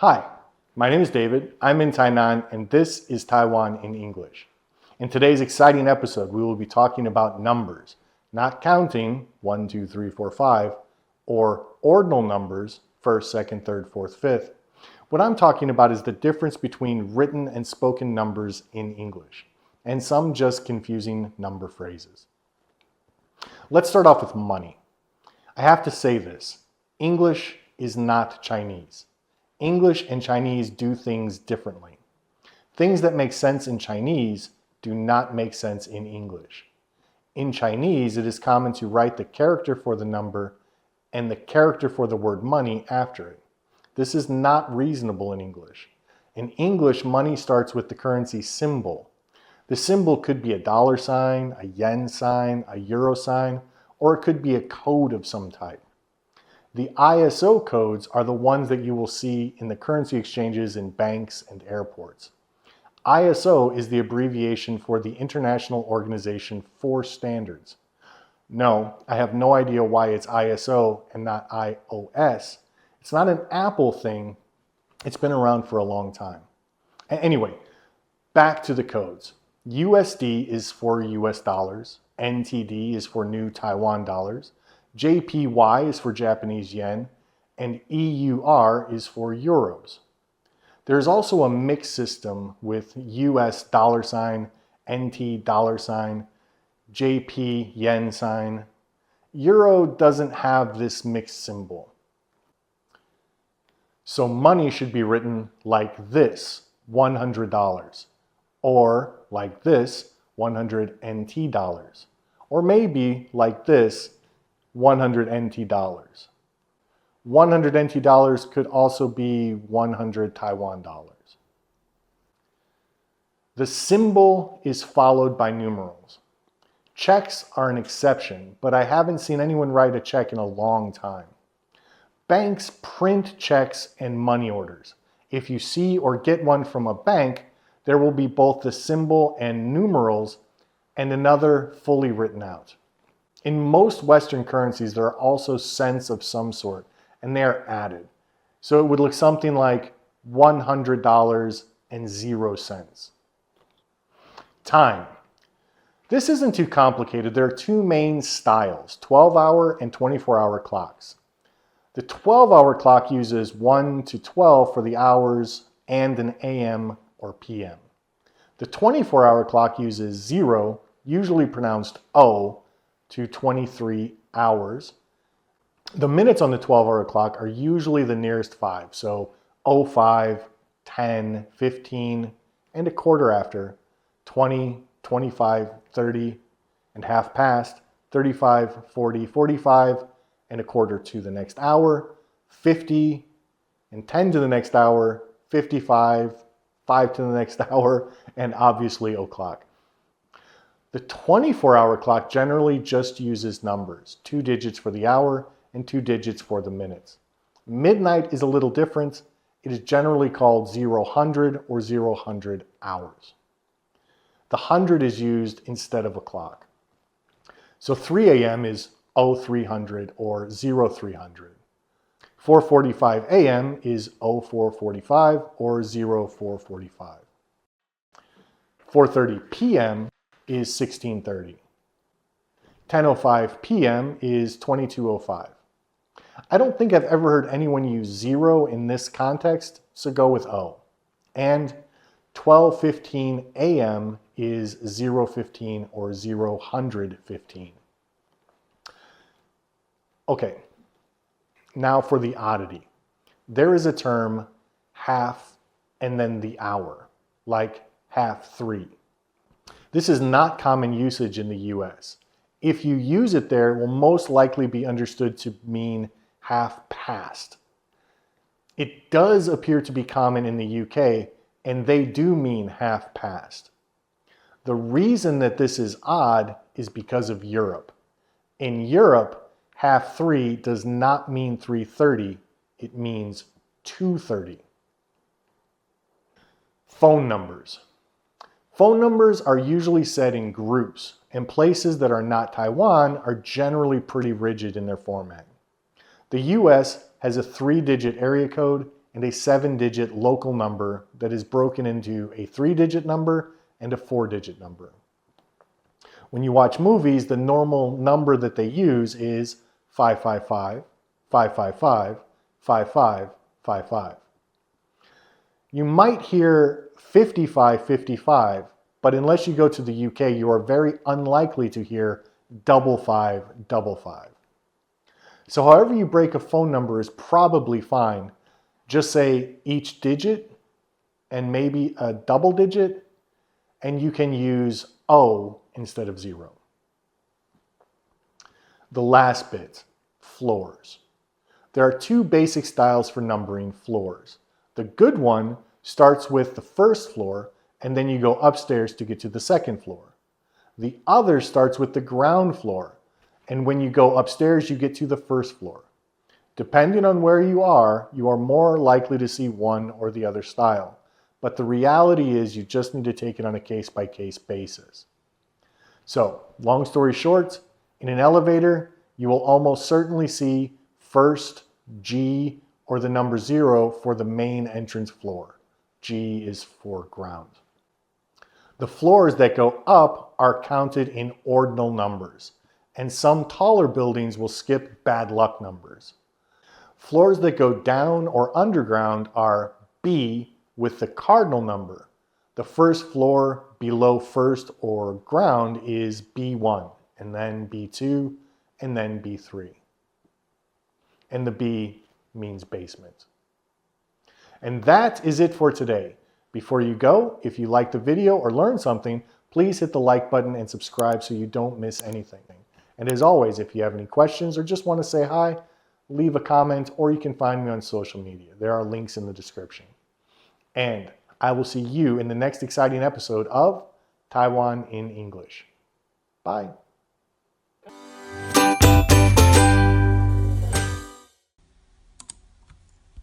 Hi, my name is David. I'm in Tainan, and this is Taiwan in English. In today's exciting episode, we will be talking about numbers, not counting 1, 2, 3, 4, 5, or ordinal numbers, first, second, third, fourth, fifth. What I'm talking about is the difference between written and spoken numbers in English, and some just confusing number phrases. Let's start off with money. I have to say this, English is not Chinese. English and Chinese do things differently. Things that make sense in Chinese do not make sense in English. In Chinese, it is common to write the character for the number and the character for the word money after it. This is not reasonable in English. In English, money starts with the currency symbol. The symbol could be a dollar sign, a yen sign, a euro sign, or it could be a code of some type. The ISO codes are the ones that you will see in the currency exchanges in banks and airports. ISO is the abbreviation for the International Organization for Standards. No, I have no idea why it's ISO and not iOS. It's not an Apple thing. It's been around for a long time. Anyway, back to the codes. USD is for US dollars. NTD is for New Taiwan dollars. JPY is for Japanese yen, and EUR is for euros. There's also a mixed system with US dollar sign, NT dollar sign, JP yen sign. Euro doesn't have this mixed symbol. So money should be written like this, $100, or like this, 100 NT dollars, or maybe like this, 100 NT dollars. 100 NT dollars could also be 100 Taiwan dollars. The symbol is followed by numerals. Checks are an exception, but I haven't seen anyone write a check in a long time. Banks print checks and money orders. If you see or get one from a bank, there will be both the symbol and numerals and another fully written out. In most Western currencies, there are also cents of some sort, and they are added. So it would look something like $100 and 0 cents. Time. This isn't too complicated. There are two main styles, 12-hour and 24-hour clocks. The 12-hour clock uses 1 to 12 for the hours and an AM or PM. The 24-hour clock uses 0, usually pronounced O, to 23 hours. The minutes on the 12-hour clock are usually the nearest 5, so 05, 10, 15, and a quarter after, 20, 25, 30, and half past, 35, 40, 45, and a quarter to the next hour, 50, and 10 to the next hour, 55, 5 to the next hour, and obviously o'clock. The 24-hour clock generally just uses numbers, 2 digits for the hour and 2 digits for the minutes. Midnight is a little different. It is generally called 0000 or 0000 hours. The 100 is used instead of a clock. So 3 a.m. is 0300 or 0300. 4:45 a.m. is 0445 or 0445. 4:30 p.m. is 1630. 10:05 p.m. is 22:05. I don't think I've ever heard anyone use 0 in this context, so go with O. And 12:15 a.m. is 0:15 or 0:15. Okay, now for the oddity. There is a term half and then the hour, like half 3. This is not common usage in the US. If you use it there, it will most likely be understood to mean half past. It does appear to be common in the UK, and they do mean half past. The reason that this is odd is because of Europe. In Europe, half 3 does not mean 3:30, it means 2:30. Phone numbers. Phone numbers are usually said in groups, and places that are not Taiwan are generally pretty rigid in their format. The US has a 3-digit area code and a 7-digit local number that is broken into a 3-digit number and a 4-digit number. When you watch movies, the normal number that they use is 555, 555, 5555. You might hear 5555, but unless you go to the UK, you are very unlikely to hear 5555. So however you break a phone number is probably fine. Just say each digit and maybe a double digit, and you can use O instead of 0. The last bit, floors. There are 2 basic styles for numbering floors. The good one starts with the first floor, and then you go upstairs to get to the second floor. The other starts with the ground floor, and when you go upstairs, you get to the first floor. Depending on where you are more likely to see one or the other style. But the reality is you just need to take it on a case-by-case basis. So, long story short, in an elevator, you will almost certainly see first, G, or the number 0 for the main entrance floor. G is for ground. The floors that go up are counted in ordinal numbers, and some taller buildings will skip bad luck numbers. Floors that go down or underground are B with the cardinal number. The first floor below first or ground is B1, and then B2, and then B3. And the B means basement. And that is it for today. Before you go, if you liked the video or learned something, please hit the like button and subscribe so you don't miss anything. And as always, if you have any questions or just want to say hi, leave a comment, or you can find me on social media. There are links in the description. And I will see you in the next exciting episode of Taiwan in English. Bye.